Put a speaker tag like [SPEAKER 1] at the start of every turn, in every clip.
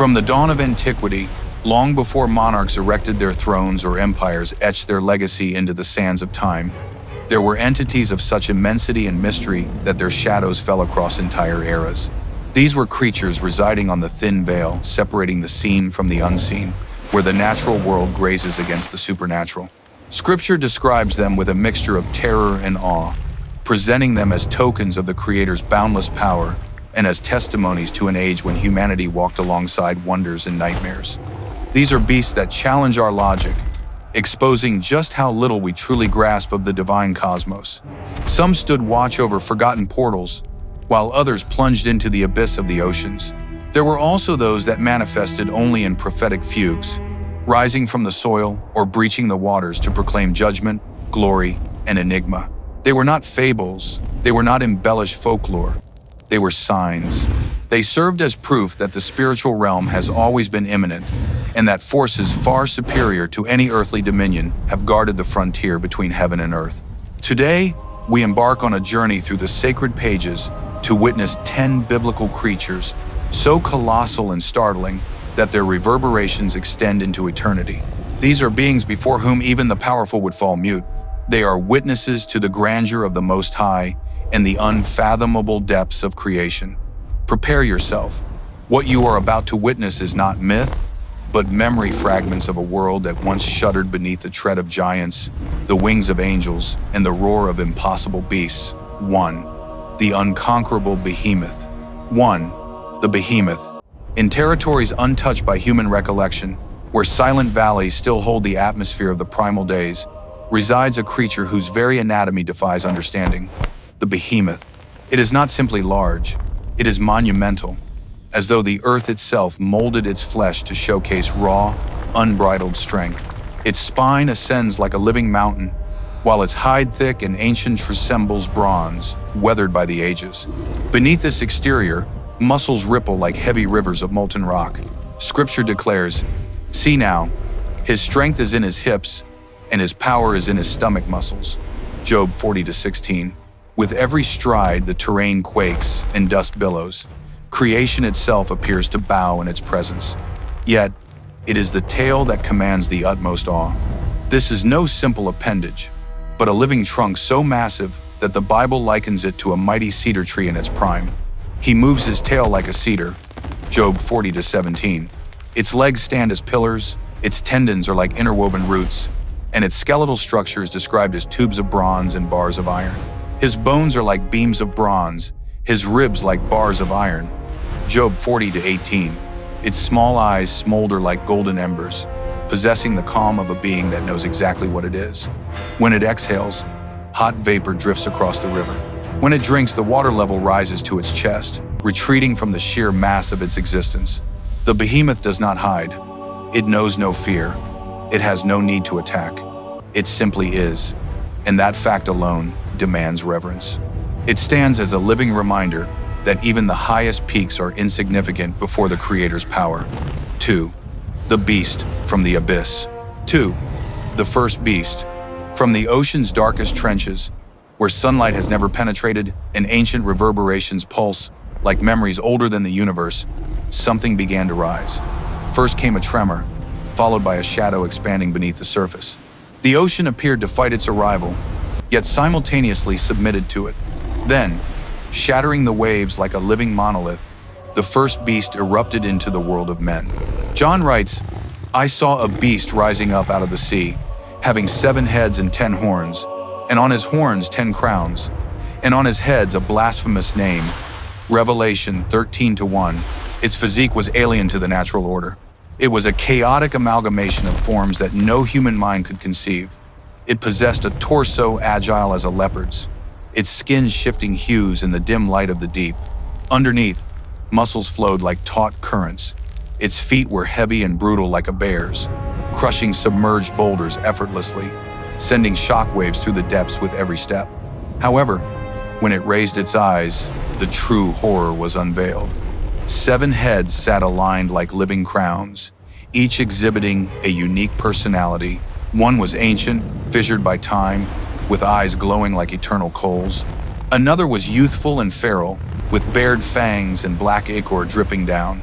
[SPEAKER 1] From the dawn of antiquity, long before monarchs erected their thrones or empires etched their legacy into the sands of time, there were entities of such immensity and mystery that their shadows fell across entire eras. These were creatures residing on the thin veil, separating the seen from the unseen, where the natural world grazes against the supernatural. Scripture describes them with a mixture of terror and awe, presenting them as tokens of the Creator's boundless power and as testimonies to an age when humanity walked alongside wonders and nightmares. These are beasts that challenge our logic, exposing just how little we truly grasp of the divine cosmos. Some stood watch over forgotten portals, while others plunged into the abyss of the oceans. There were also those that manifested only in prophetic fugues, rising from the soil or breaching the waters to proclaim judgment, glory, and enigma. They were not fables, they were not embellished folklore. They were signs. They served as proof that the spiritual realm has always been imminent, and that forces far superior to any earthly dominion have guarded the frontier between heaven and earth. Today, we embark on a journey through the sacred pages to witness 10 biblical creatures so colossal and startling that their reverberations extend into eternity. These are beings before whom even the powerful would fall mute. They are witnesses to the grandeur of the Most High and the unfathomable depths of creation. Prepare yourself. What you are about to witness is not myth, but memory fragments of a world that once shuddered beneath the tread of giants, the wings of angels, and the roar of impossible beasts. 1. The unconquerable behemoth. 1. The behemoth. In territories untouched by human recollection, where silent valleys still hold the atmosphere of the primal days, resides a creature whose very anatomy defies understanding. The behemoth. It is not simply large, it is monumental, as though the earth itself molded its flesh to showcase raw, unbridled strength. Its spine ascends like a living mountain, while its hide thick and ancient resembles bronze, weathered by the ages. Beneath this exterior, muscles ripple like heavy rivers of molten rock. Scripture declares, "See now, his strength is in his hips, and his power is in his stomach muscles." Job 40-16. With every stride, the terrain quakes and dust billows. Creation itself appears to bow in its presence. Yet, it is the tail that commands the utmost awe. This is no simple appendage, but a living trunk so massive that the Bible likens it to a mighty cedar tree in its prime. He moves his tail like a cedar. Job 40-17. Its legs stand as pillars, its tendons are like interwoven roots, and its skeletal structure is described as tubes of bronze and bars of iron. His bones are like beams of bronze, his ribs like bars of iron. Job 40-18. Its small eyes smolder like golden embers, possessing the calm of a being that knows exactly what it is. When it exhales, hot vapor drifts across the river. When it drinks, the water level rises to its chest, retreating from the sheer mass of its existence. The behemoth does not hide. It knows no fear. It has no need to attack. It simply is, and that fact alone demands reverence. It stands as a living reminder that even the highest peaks are insignificant before the Creator's power. 2. The beast from the abyss. 2. The first beast. From the ocean's darkest trenches, where sunlight has never penetrated and ancient reverberations pulse like memories older than the universe, something began to rise. First came a tremor, followed by a shadow expanding beneath the surface. The ocean appeared to fight its arrival, yet simultaneously submitted to it. Then, shattering the waves like a living monolith, the first beast erupted into the world of men. John writes, "I saw a beast rising up out of the sea, having 7 heads and 10 horns, and on his horns 10 crowns, and on his heads a blasphemous name." Revelation 13-1. Its physique was alien to the natural order. It was a chaotic amalgamation of forms that no human mind could conceive. It possessed a torso agile as a leopard's, its skin shifting hues in the dim light of the deep. Underneath, muscles flowed like taut currents. Its feet were heavy and brutal like a bear's, crushing submerged boulders effortlessly, sending shockwaves through the depths with every step. However, when it raised its eyes, the true horror was unveiled. 7 heads sat aligned like living crowns, each exhibiting a unique personality. One was ancient, fissured by time, with eyes glowing like eternal coals. Another was youthful and feral, with bared fangs and black ichor dripping down.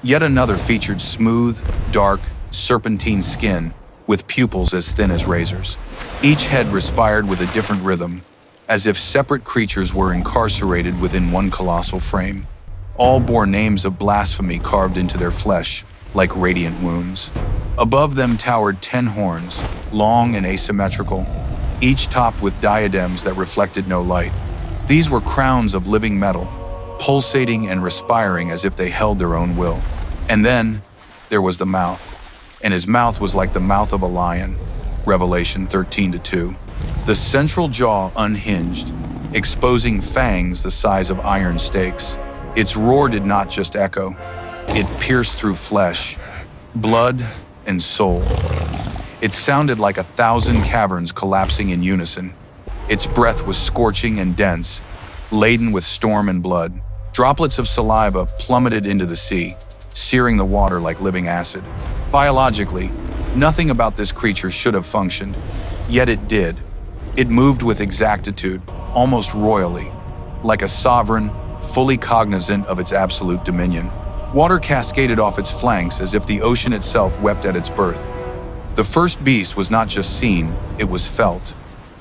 [SPEAKER 1] Yet another featured smooth, dark, serpentine skin with pupils as thin as razors. Each head respired with a different rhythm, as if separate creatures were incarcerated within one colossal frame. All bore names of blasphemy carved into their flesh, like radiant wounds. Above them towered 10 horns, long and asymmetrical, each topped with diadems that reflected no light. These were crowns of living metal, pulsating and respiring as if they held their own will. And then there was the mouth, and his mouth was like the mouth of a lion, Revelation 13:2. The central jaw unhinged, exposing fangs the size of iron stakes. Its roar did not just echo, it pierced through flesh, blood, and soul. It sounded like 1,000 caverns collapsing in unison. Its breath was scorching and dense, laden with storm and blood. Droplets of saliva plummeted into the sea, searing the water like living acid. Biologically, nothing about this creature should have functioned, yet it did. It moved with exactitude, almost royally, like a sovereign, fully cognizant of its absolute dominion. Water cascaded off its flanks as if the ocean itself wept at its birth. The first beast was not just seen, it was felt.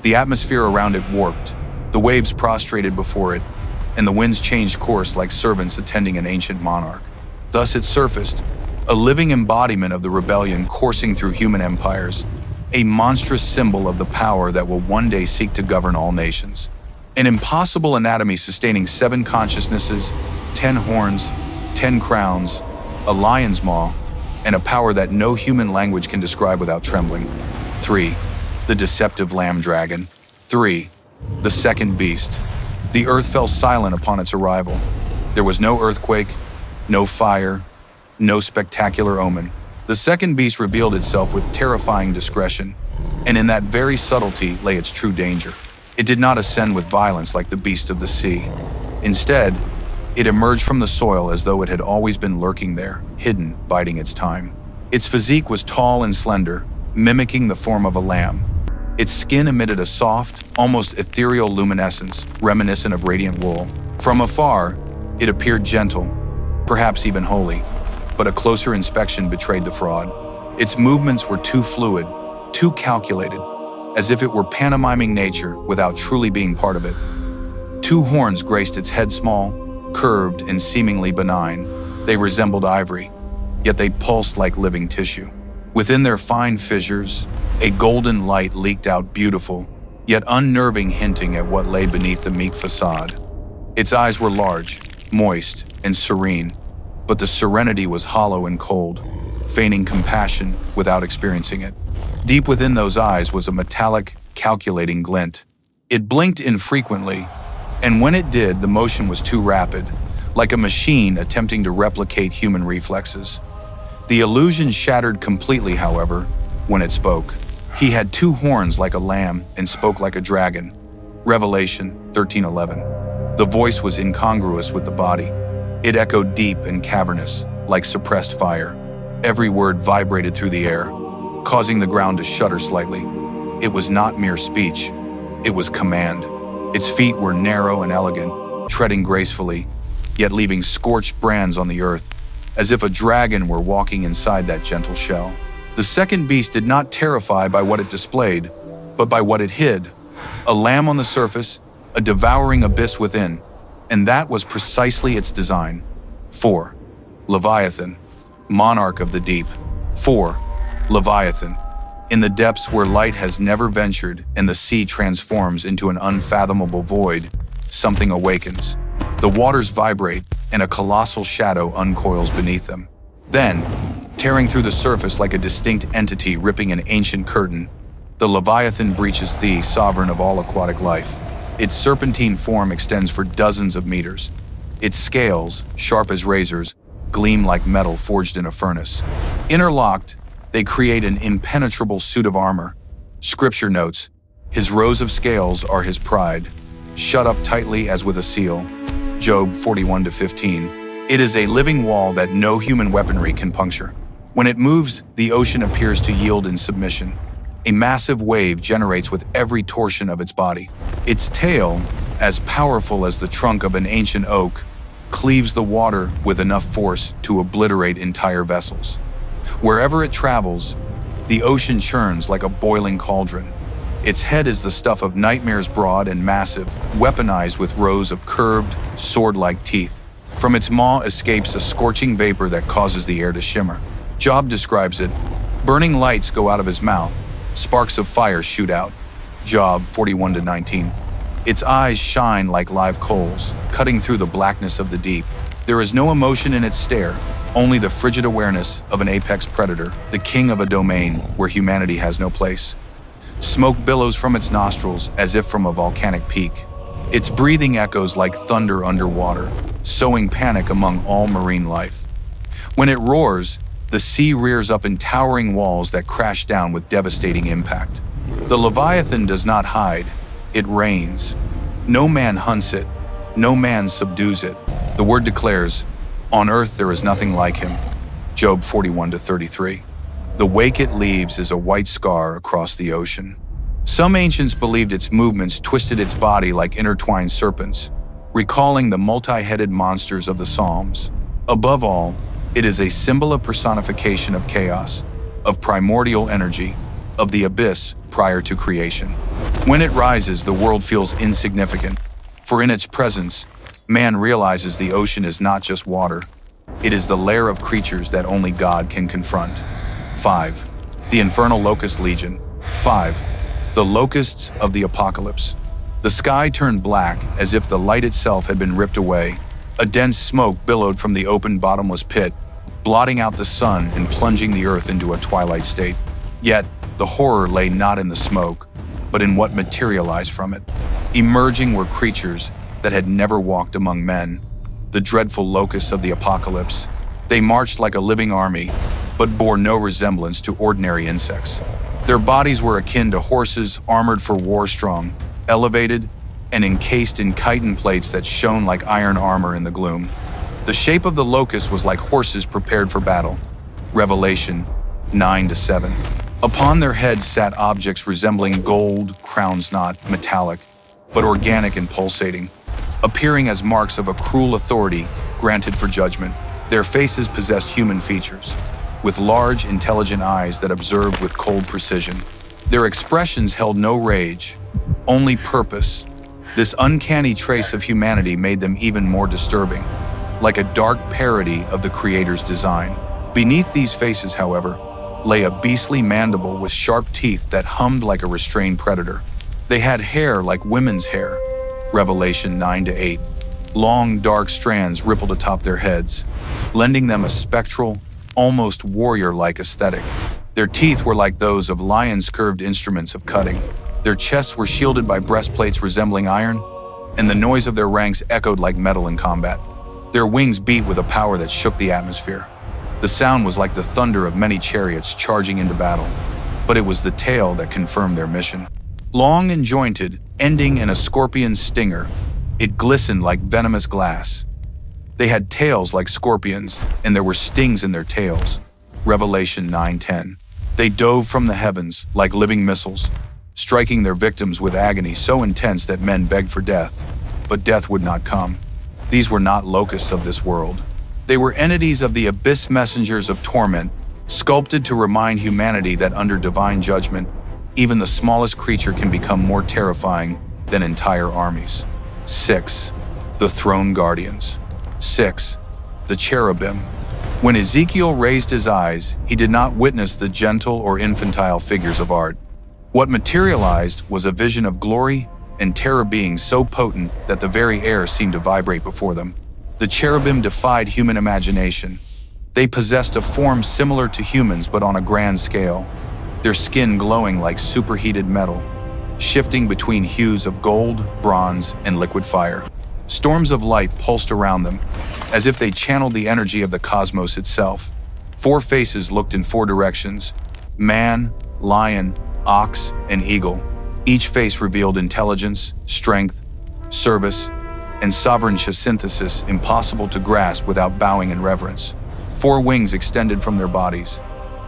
[SPEAKER 1] The atmosphere around it warped, the waves prostrated before it, and the winds changed course like servants attending an ancient monarch. Thus it surfaced, a living embodiment of the rebellion coursing through human empires, a monstrous symbol of the power that will one day seek to govern all nations. An impossible anatomy sustaining 7 consciousnesses, 10 horns, 10 crowns, a lion's maw, and a power that no human language can describe without trembling. 3. The deceptive lamb dragon. 3. The second beast. The earth fell silent upon its arrival. There was no earthquake, no fire, no spectacular omen. The second beast revealed itself with terrifying discretion, and in that very subtlety lay its true danger. It did not ascend with violence like the beast of the sea. Instead, it emerged from the soil as though it had always been lurking there, hidden, biding its time. Its physique was tall and slender, mimicking the form of a lamb. Its skin emitted a soft, almost ethereal luminescence, reminiscent of radiant wool. From afar, it appeared gentle, perhaps even holy, but a closer inspection betrayed the fraud. Its movements were too fluid, too calculated, as if it were pantomiming nature without truly being part of it. 2 horns graced its head, small, curved, and seemingly benign. They resembled ivory, yet they pulsed like living tissue. Within their fine fissures, a golden light leaked out, beautiful, yet unnerving, hinting at what lay beneath the meek facade. Its eyes were large, moist, and serene, but the serenity was hollow and cold, feigning compassion without experiencing it. Deep within those eyes was a metallic, calculating glint. It blinked infrequently, and when it did, the motion was too rapid, like a machine attempting to replicate human reflexes. The illusion shattered completely, however, when it spoke. He had 2 horns like a lamb and spoke like a dragon. Revelation 13:11. The voice was incongruous with the body. It echoed deep and cavernous, like suppressed fire. Every word vibrated through the air, causing the ground to shudder slightly. It was not mere speech, it was command. Its feet were narrow and elegant, treading gracefully, yet leaving scorched brands on the earth, as if a dragon were walking inside that gentle shell. The second beast did not terrify by what it displayed, but by what it hid. A lamb on the surface, a devouring abyss within, and that was precisely its design. 4. Leviathan, monarch of the deep. 4. Leviathan, in the depths where light has never ventured and the sea transforms into an unfathomable void, something awakens. The waters vibrate, and a colossal shadow uncoils beneath them. Then, tearing through the surface like a distinct entity ripping an ancient curtain, the Leviathan breaches thee, sovereign of all aquatic life. Its serpentine form extends for dozens of meters. Its scales, sharp as razors, gleam like metal forged in a furnace. Interlocked, they create an impenetrable suit of armor. Scripture notes, his rows of scales are his pride, shut up tightly as with a seal. Job 41:15. It is a living wall that no human weaponry can puncture. When it moves, the ocean appears to yield in submission. A massive wave generates with every torsion of its body. Its tail, as powerful as the trunk of an ancient oak, cleaves the water with enough force to obliterate entire vessels. Wherever it travels, the ocean churns like a boiling cauldron. Its head is the stuff of nightmares, broad and massive, weaponized with rows of curved, sword-like teeth. From its maw escapes a scorching vapor that causes the air to shimmer. Job describes it: burning lights go out of his mouth, sparks of fire shoot out. Job 41-19. Its eyes shine like live coals, cutting through the blackness of the deep. There is no emotion in its stare, only the frigid awareness of an apex predator, the king of a domain where humanity has no place. Smoke billows from its nostrils as if from a volcanic peak. Its breathing echoes like thunder underwater, sowing panic among all marine life. When it roars, the sea rears up in towering walls that crash down with devastating impact. The Leviathan does not hide, it reigns. No man hunts it, no man subdues it. The word declares, "On earth there is nothing like him." Job 41-33. The wake it leaves is a white scar across the ocean. Some ancients believed its movements twisted its body like intertwined serpents, recalling the multi-headed monsters of the Psalms. Above all, it is a symbol of personification of chaos, of primordial energy, of the abyss prior to creation. When it rises, the world feels insignificant, for in its presence, man realizes the ocean is not just water. It is the lair of creatures that only God can confront. 5. The Infernal Locust Legion. 5. The Locusts of the Apocalypse. The sky turned black as if the light itself had been ripped away. A dense smoke billowed from the open bottomless pit, blotting out the sun and plunging the earth into a twilight state. Yet, the horror lay not in the smoke, but in what materialized from it. Emerging were creatures that had never walked among men, the dreadful locusts of the apocalypse. They marched like a living army, but bore no resemblance to ordinary insects. Their bodies were akin to horses armored for war, strong, elevated, and encased in chitin plates that shone like iron armor in the gloom. The shape of the locust was like horses prepared for battle. Revelation 9-7. Upon their heads sat objects resembling gold, crowns not metallic, but organic and pulsating, appearing as marks of a cruel authority granted for judgment. Their faces possessed human features, with large, intelligent eyes that observed with cold precision. Their expressions held no rage, only purpose. This uncanny trace of humanity made them even more disturbing, like a dark parody of the Creator's design. Beneath these faces, however, lay a beastly mandible with sharp teeth that hummed like a restrained predator. They had hair like women's hair. Revelation 9-8. Long, dark strands rippled atop their heads, lending them a spectral, almost warrior-like aesthetic. Their teeth were like those of lions, curved instruments of cutting. Their chests were shielded by breastplates resembling iron, and the noise of their ranks echoed like metal in combat. Their wings beat with a power that shook the atmosphere. The sound was like the thunder of many chariots charging into battle, but it was the tail that confirmed their mission. Long and jointed, ending in a scorpion's stinger, it glistened like venomous glass. They had tails like scorpions, and there were stings in their tails. Revelation 9:10. They dove from the heavens like living missiles, striking their victims with agony so intense that men begged for death, but death would not come. These were not locusts of this world. They were entities of the abyss, messengers of torment, sculpted to remind humanity that under divine judgment, even the smallest creature can become more terrifying than entire armies. 6. The Throne Guardians. 6. The Cherubim. When Ezekiel raised his eyes, he did not witness the gentle or infantile figures of art. What materialized was a vision of glory and terror, beings so potent that the very air seemed to vibrate before them. The cherubim defied human imagination. They possessed a form similar to humans but on a grand scale, their skin glowing like superheated metal, shifting between hues of gold, bronze, and liquid fire. Storms of light pulsed around them, as if they channeled the energy of the cosmos itself. 4 faces looked in 4 directions: man, lion, ox, and eagle. Each face revealed intelligence, strength, service, and sovereign synthesis impossible to grasp without bowing in reverence. 4 wings extended from their bodies.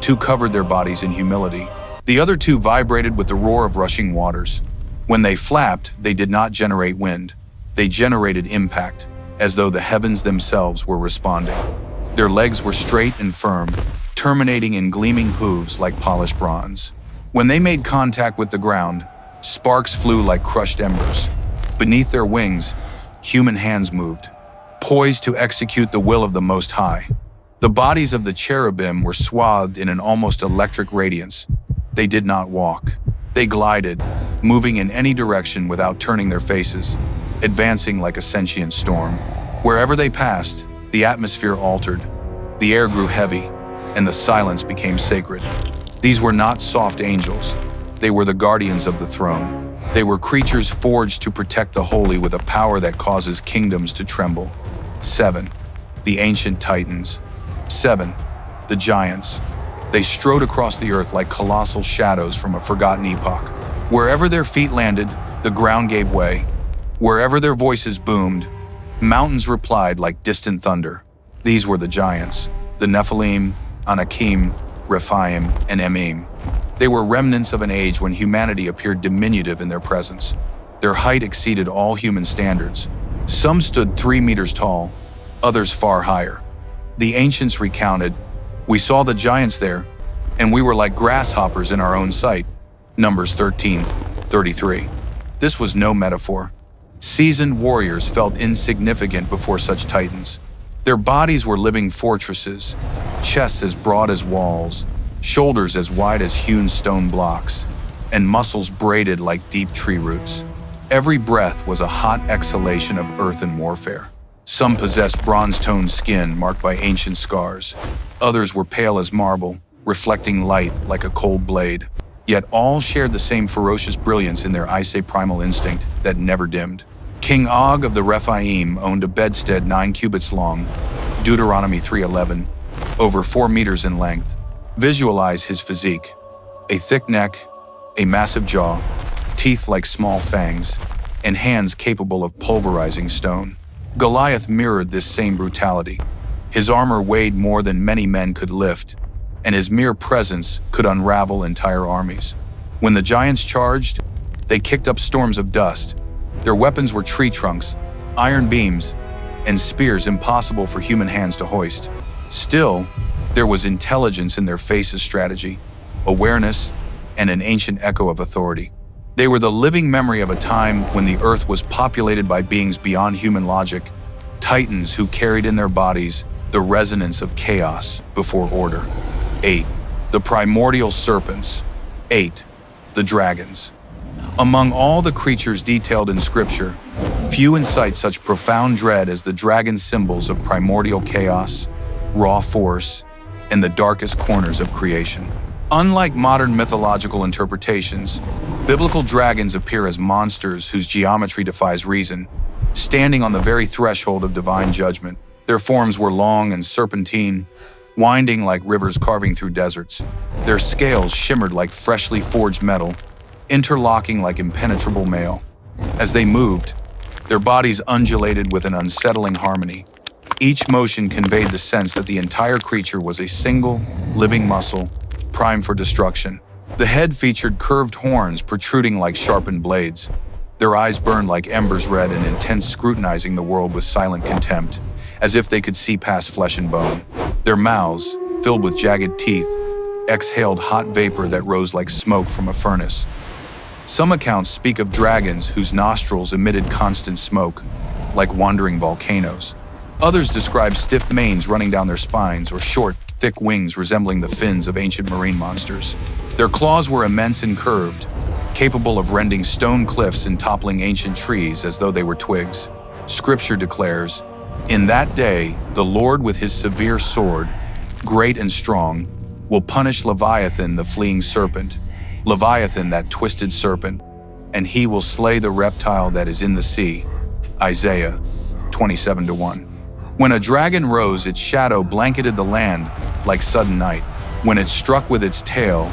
[SPEAKER 1] 2 covered their bodies in humility. The other 2 vibrated with the roar of rushing waters. When they flapped, they did not generate wind. They generated impact, as though the heavens themselves were responding. Their legs were straight and firm, terminating in gleaming hooves like polished bronze. When they made contact with the ground, sparks flew like crushed embers. Beneath their wings, human hands moved, poised to execute the will of the Most High. The bodies of the cherubim were swathed in an almost electric radiance. They did not walk. They glided, moving in any direction without turning their faces, advancing like a sentient storm. Wherever they passed, the atmosphere altered. The air grew heavy, and the silence became sacred. These were not soft angels. They were the guardians of the throne. They were creatures forged to protect the holy with a power that causes kingdoms to tremble. 7. The ancient titans. 7. The giants. They strode across the earth like colossal shadows from a forgotten epoch. Wherever their feet landed, the ground gave way. Wherever their voices boomed, mountains replied like distant thunder. These were the giants, the Nephilim, Anakim, Rephaim, and Emim. They were remnants of an age when humanity appeared diminutive in their presence. Their height exceeded all human standards. Some stood 3 meters tall, others far higher. The ancients recounted, "We saw the giants there, and we were like grasshoppers in our own sight." Numbers 13:33. This was no metaphor. Seasoned warriors felt insignificant before such titans. Their bodies were living fortresses, chests as broad as walls, shoulders as wide as hewn stone blocks, and muscles braided like deep tree roots. Every breath was a hot exhalation of earth and warfare. Some possessed bronze-toned skin marked by ancient scars. Others were pale as marble, reflecting light like a cold blade. Yet all shared the same ferocious brilliance in their primal instinct that never dimmed. King Og of the Rephaim owned a bedstead 9 cubits long, Deuteronomy 3:11, over 4 meters in length. Visualize his physique. A thick neck, a massive jaw, teeth like small fangs, and hands capable of pulverizing stone. Goliath mirrored this same brutality. His armor weighed more than many men could lift, and his mere presence could unravel entire armies. When the giants charged, they kicked up storms of dust. Their weapons were tree trunks, iron beams, and spears impossible for human hands to hoist. Still, there was intelligence in their faces' strategy, awareness, and an ancient echo of authority. They were the living memory of a time when the earth was populated by beings beyond human logic, titans who carried in their bodies the resonance of chaos before order. 8. The primordial serpents. 8. The dragons. Among all the creatures detailed in Scripture, few incite such profound dread as the dragon symbols of primordial chaos, raw force, and the darkest corners of creation. Unlike modern mythological interpretations, biblical dragons appear as monsters whose geometry defies reason, standing on the very threshold of divine judgment. Their forms were long and serpentine, winding like rivers carving through deserts. Their scales shimmered like freshly forged metal, interlocking like impenetrable mail. As they moved, their bodies undulated with an unsettling harmony. Each motion conveyed the sense that the entire creature was a single, living muscle, primed for destruction. The head featured curved horns protruding like sharpened blades. Their eyes burned like embers red and intense, scrutinizing the world with silent contempt, as if they could see past flesh and bone. Their mouths, filled with jagged teeth, exhaled hot vapor that rose like smoke from a furnace. Some accounts speak of dragons whose nostrils emitted constant smoke, like wandering volcanoes. Others describe stiff manes running down their spines or short, thick wings resembling the fins of ancient marine monsters. Their claws were immense and curved, capable of rending stone cliffs and toppling ancient trees as though they were twigs. Scripture declares, "In that day, the Lord with his severe sword, great and strong, will punish Leviathan the fleeing serpent, Leviathan that twisted serpent, and he will slay the reptile that is in the sea." Isaiah 27:1. When a dragon rose, its shadow blanketed the land like sudden night. When it struck with its tail,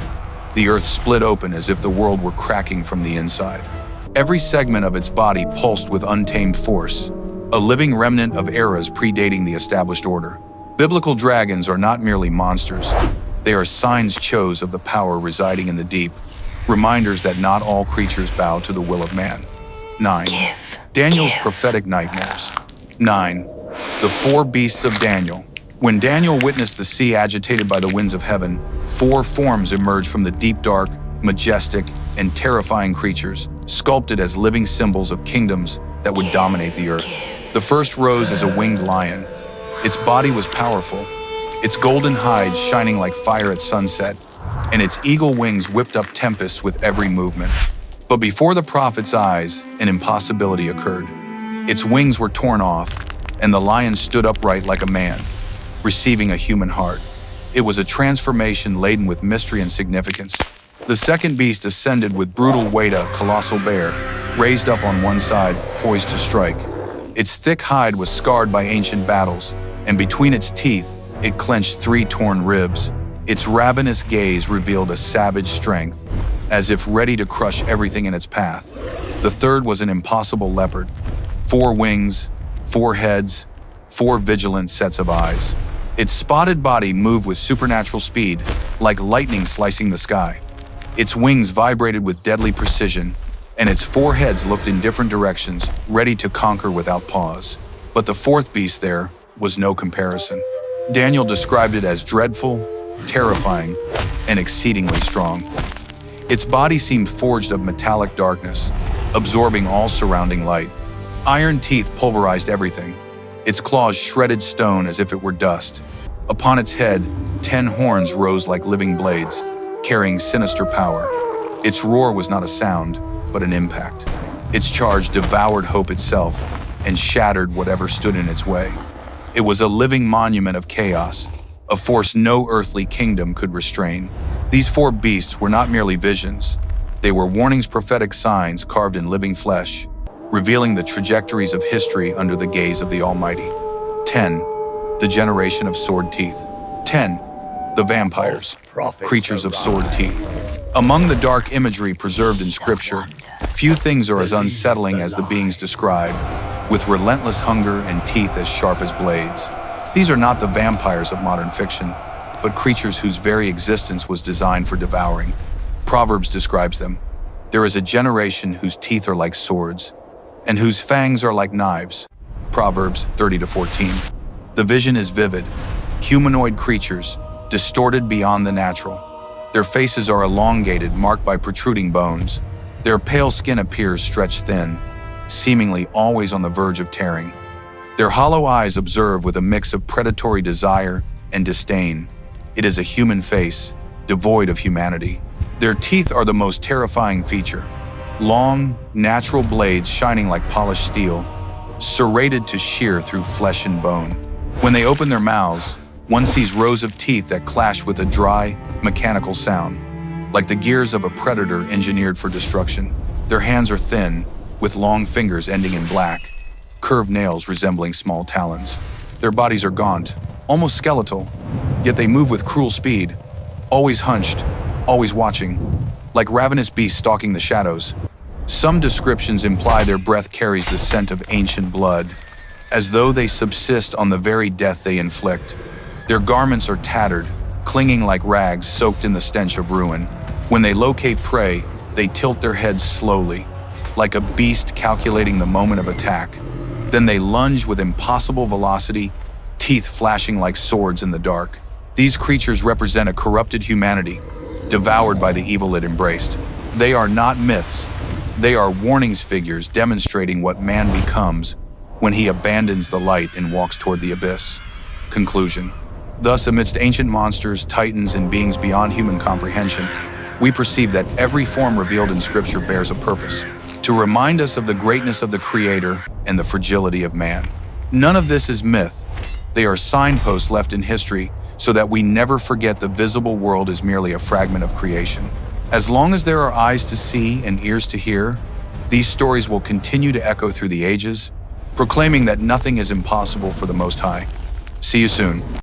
[SPEAKER 1] the earth split open as if the world were cracking from the inside. Every segment of its body pulsed with untamed force, a living remnant of eras predating the established order. Biblical dragons are not merely monsters. They are signs chose of the power residing in the deep, reminders that not all creatures bow to the will of man. 9. Daniel's prophetic nightmares. 9. The four beasts of Daniel. When Daniel witnessed the sea agitated by the winds of heaven, four forms emerged from the deep dark, majestic, and terrifying creatures, sculpted as living symbols of kingdoms that would dominate the earth. The first rose as a winged lion. Its body was powerful, its golden hide shining like fire at sunset, and its eagle wings whipped up tempests with every movement. But before the prophet's eyes, an impossibility occurred. Its wings were torn off, and the lion stood upright like a man, receiving a human heart. It was a transformation laden with mystery and significance. The second beast ascended with brutal weight, a colossal bear, raised up on one side, poised to strike. Its thick hide was scarred by ancient battles, and between its teeth, it clenched three torn ribs. Its ravenous gaze revealed a savage strength, as if ready to crush everything in its path. The third was an impossible leopard. 4 wings, 4 heads, 4 vigilant sets of eyes. Its spotted body moved with supernatural speed, like lightning slicing the sky. Its wings vibrated with deadly precision, and its 4 heads looked in different directions, ready to conquer without pause. But the fourth beast there was no comparison. Daniel described it as dreadful, terrifying, and exceedingly strong. Its body seemed forged of metallic darkness, absorbing all surrounding light. Iron teeth pulverized everything. Its claws shredded stone as if it were dust. Upon its head, 10 horns rose like living blades, carrying sinister power. Its roar was not a sound, but an impact. Its charge devoured hope itself and shattered whatever stood in its way. It was a living monument of chaos, a force no earthly kingdom could restrain. These 4 beasts were not merely visions. They were warnings, prophetic signs carved in living flesh, revealing the trajectories of history under the gaze of the Almighty. 10. The generation of sword teeth. 10. The vampires, creatures of sword teeth. Among the dark imagery preserved in Scripture, few things are as unsettling as the beings described, with relentless hunger and teeth as sharp as blades. These are not the vampires of modern fiction, but creatures whose very existence was designed for devouring. Proverbs describes them. There is a generation whose teeth are like swords, and whose fangs are like knives. Proverbs 30-14. The vision is vivid. Humanoid creatures, distorted beyond the natural. Their faces are elongated, marked by protruding bones. Their pale skin appears stretched thin, seemingly always on the verge of tearing. Their hollow eyes observe with a mix of predatory desire and disdain. It is a human face, devoid of humanity. Their teeth are the most terrifying feature. Long, natural blades shining like polished steel, serrated to shear through flesh and bone. When they open their mouths, one sees rows of teeth that clash with a dry, mechanical sound, like the gears of a predator engineered for destruction. Their hands are thin, with long fingers ending in black, curved nails resembling small talons. Their bodies are gaunt, almost skeletal, yet they move with cruel speed, always hunched, always watching, like ravenous beasts stalking the shadows. Some descriptions imply their breath carries the scent of ancient blood, as though they subsist on the very death they inflict. Their garments are tattered, clinging like rags soaked in the stench of ruin. When they locate prey, they tilt their heads slowly, like a beast calculating the moment of attack. Then they lunge with impossible velocity, teeth flashing like swords in the dark. These creatures represent a corrupted humanity, devoured by the evil it embraced. They are not myths. They are warnings figures demonstrating what man becomes when he abandons the light and walks toward the abyss. Conclusion. Thus, amidst ancient monsters, titans, and beings beyond human comprehension, we perceive that every form revealed in Scripture bears a purpose, to remind us of the greatness of the Creator and the fragility of man. None of this is myth. They are signposts left in history so that we never forget the visible world is merely a fragment of creation. As long as there are eyes to see and ears to hear, these stories will continue to echo through the ages, proclaiming that nothing is impossible for the Most High. See you soon.